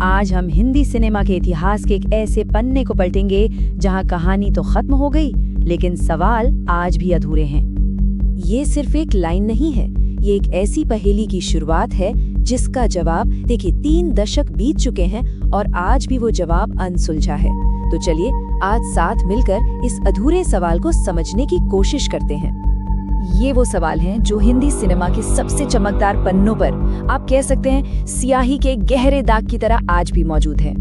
आज हम हिंदी सिनेमा के इतिहास के एक ऐसे पन्ने को पलटेंगे जहां कहानी तो खत्म हो गई, लेकिन सवाल आज भी अधूरे हैं। ये सिर्फ एक लाइन नहीं है, ये एक ऐसी पहेली की शुरुआत है जिसका जवाब देखिए 3 दशक बीत चुके हैं और आज भी वो जवाब अनसुलझा है। तो चलिए आज साथ मिलकर इस अधूरे सवाल को समझने की कोशिश करते हैं। ये वो सवाल हैं जो हिंदी सिनेमा के सबसे चमकदार पन्नों पर, आप कह सकते हैं स्याही के गहरे दाग की तरह आज भी मौजूद है।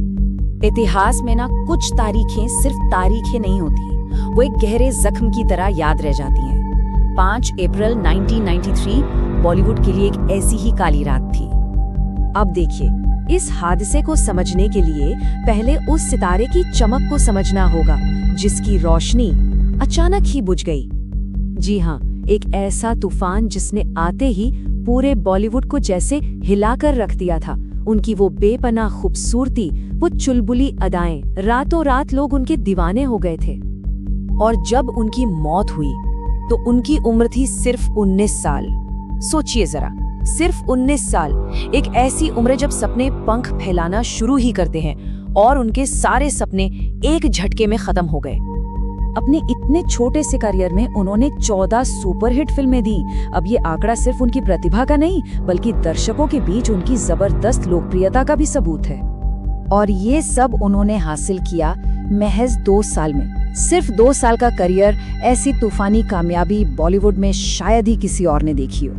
इतिहास में ना कुछ तारीखें सिर्फ तारीखें नहीं होती, वो एक गहरे जख्म की तरह याद रह जाती हैं। 5 अप्रैल 1993 बॉलीवुड के लिए एक ऐसी ही काली रात थी। अब देखिए, इस हादसे को समझने के लिए पहले उस सितारे की चमक को समझना होगा जिसकी रोशनी अचानक ही बुझ गई। जी हाँ, एक ऐसा तूफान जिसने आते ही पूरे बॉलीवुड को जैसे हिलाकर रख दिया था। उनकी वो बेपनाह खूबसूरती, वो चुलबुली अदाएं, रातों रात लोग उनके दीवाने हो गए थे। और जब उनकी मौत हुई तो उनकी उम्र थी सिर्फ 19 साल। सोचिए जरा, सिर्फ 19 साल, एक ऐसी उम्र जब सपने पंख फैलाना शुरू ही करते हैं और उनके सारे सपने एक झटके में खत्म हो गए। अपने इतने छोटे से करियर में उन्होंने 14 सुपरहिट फिल्में दी। अब ये आंकड़ा सिर्फ उनकी प्रतिभा का नहीं, बल्कि दर्शकों के बीच उनकी जबरदस्त लोकप्रियता का भी सबूत है। और ये सब उन्होंने हासिल किया महज 2 साल में। सिर्फ 2 साल का करियर, ऐसी तूफानी कामयाबी बॉलीवुड में शायद ही किसी और ने देखी हो।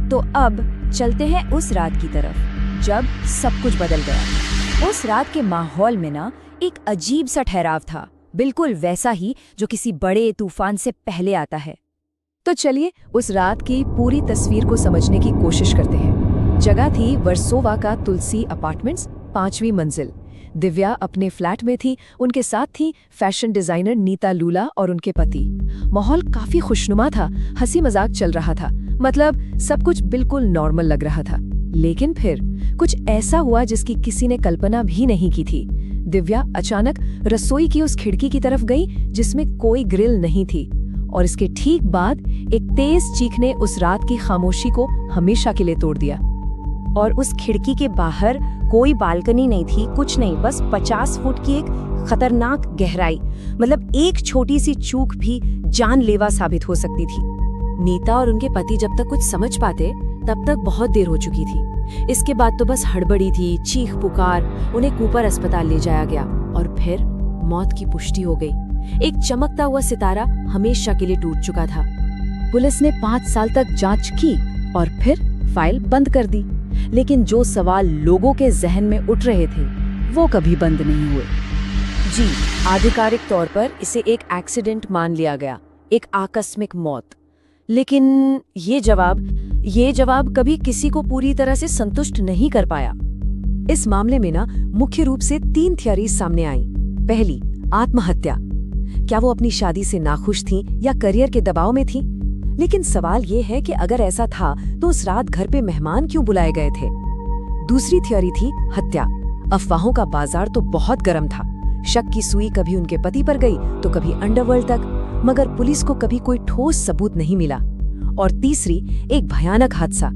तो अब चलते हैं उस रात की तरफ जब सब कुछ बदल गया। उस रात के माहौल में ना एक अजीब सा ठहराव था, बिल्कुल वैसा ही जो किसी बड़े तूफान से पहले आता है। तो चलिए उस रात की पूरी तस्वीर को समझने की कोशिश करते हैं। जगह थी वर्सोवा का तुलसी अपार्टमेंट्स, 5वीं मंजिल। दिव्या अपने फ्लैट में थी, उनके साथ थी फैशन डिजाइनर नीता लूला और उनके पति। माहौल काफी खुशनुमा था, हंसी मजाक चल रहा था, मतलब सब कुछ बिल्कुल नॉर्मल लग रहा था। लेकिन फिर कुछ ऐसा हुआ जिसकी किसी ने कल्पना भी नहीं की थी। दिव्या अचानक रसोई की उस खिड़की की तरफ गई जिसमें कोई ग्रिल नहीं थी, और इसके ठीक बाद एक तेज चीख ने उस रात की खामोशी को हमेशा के लिए तोड़ दिया। और उस खिड़की के बाहर कोई बालकनी नहीं थी, कुछ नहीं, बस 50 फुट की एक खतरनाक गहराई। मतलब एक छोटी सी चूक भी जानलेवा साबित हो सकती थी। नीता और उनके पति जब तक कुछ समझ पाते तब तक बहुत देर हो चुकी थी। इसके बाद तो बस हड़बड़ी थी, चीख पुकार, उन्हें कूपर अस्पताल ले जाया गया और फिर मौत की पुष्टि हो गई। एक चमकता हुआ सितारा हमेशा के लिए टूट चुका था। पुलिस ने 5 साल तक जांच की और फिर फाइल बंद कर दी। लेकिन जो सवाल लोगों के जहन में उठ रहे थे वो कभी बंद नहीं हुए। जी, आधिकारिक तौर पर इसे एक एक्सीडेंट मान लिया गया, एक आकस्मिक मौत। लेकिन ये जवाब कभी किसी को पूरी तरह से संतुष्ट नहीं कर पाया। इस मामले में ना मुख्य रूप से 3 थ्योरीज सामने आई। पहली, आत्महत्या। क्या वो अपनी शादी से नाखुश थीं या करियर के दबाव में थीं? लेकिन सवाल ये है कि अगर ऐसा था तो उस रात घर पे मेहमान क्यों बुलाए गए थे? दूसरी थ्योरी थी हत्या। अफवाहों का बाजार तो बहुत गर्म था। शक की सुई कभी उनके पति पर गई तो कभी अंडरवर्ल्ड तक, मगर पुलिस को कभी कोई ठोस सबूत नहीं मिला। और तीसरी, एक भयानक हादसा।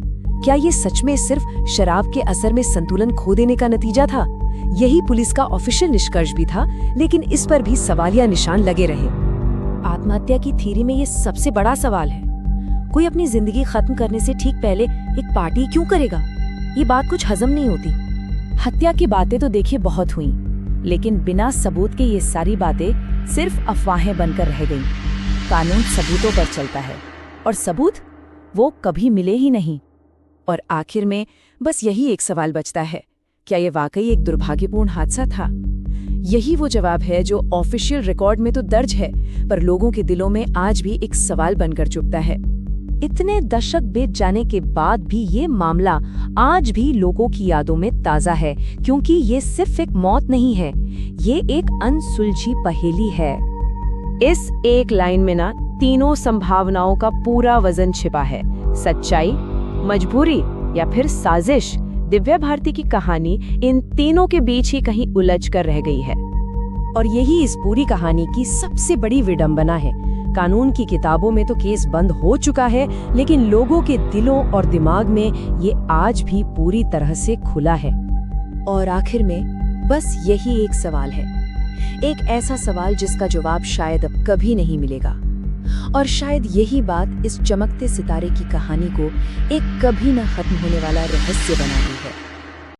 क्या ये सच में सिर्फ शराब के असर में संतुलन खो देने का नतीजा था? यही पुलिस का ऑफिशियल निष्कर्ष भी था, लेकिन इस पर भी सवालिया निशान लगे रहे। आत्महत्या की थ्योरी में ये सबसे बड़ा सवाल है। कोई अपनी जिंदगी खत्म करने से ठीक पहले एक पार्टी क्यों करेगा? ये बात कुछ हजम नहीं होती। हत्या की बातें तो देखिए बहुत हुई, लेकिन बिना सबूत के ये सारी बातें सिर्फ अफवाहें बनकर रह गईं। कानून सबूतों पर चलता है और सबूत वो कभी मिले ही नहीं। और आखिर में बस यही एक सवाल बचता है, क्या ये वाकई एक दुर्भाग्यपूर्ण हादसा था? यही वो जवाब है जो ऑफिशियल रिकॉर्ड में तो दर्ज है, पर लोगों के दिलों में आज भी एक सवाल बनकर चुभता है। इतने दशक बीत जाने के बाद भी ये मामला आज भी लोगों की यादों में ताजा है, क्योंकि ये सिर्फ एक मौत नहीं है, ये एक अनसुलझी पहेली है। इस एक लाइन में ना तीनों संभावनाओं का पूरा वजन छिपा है। सच्चाई, मजबूरी या फिर साजिश। दिव्या भारती की कहानी इन तीनों के बीच ही कहीं उलझ कर रह गई है। और यही इस पूरी कहानी की सबसे बड़ी विडंबना है। कानून की किताबों में तो केस बंद हो चुका है, लेकिन लोगों के दिलों और दिमाग में ये आज भी पूरी तरह से खुला है। और आखिर में बस यही एक सवाल है, एक ऐसा सवाल जिसका जवाब शायद अब कभी नहीं मिलेगा। और शायद यही बात इस चमकते सितारे की कहानी को एक कभी न खत्म होने वाला रहस्य बनाती है।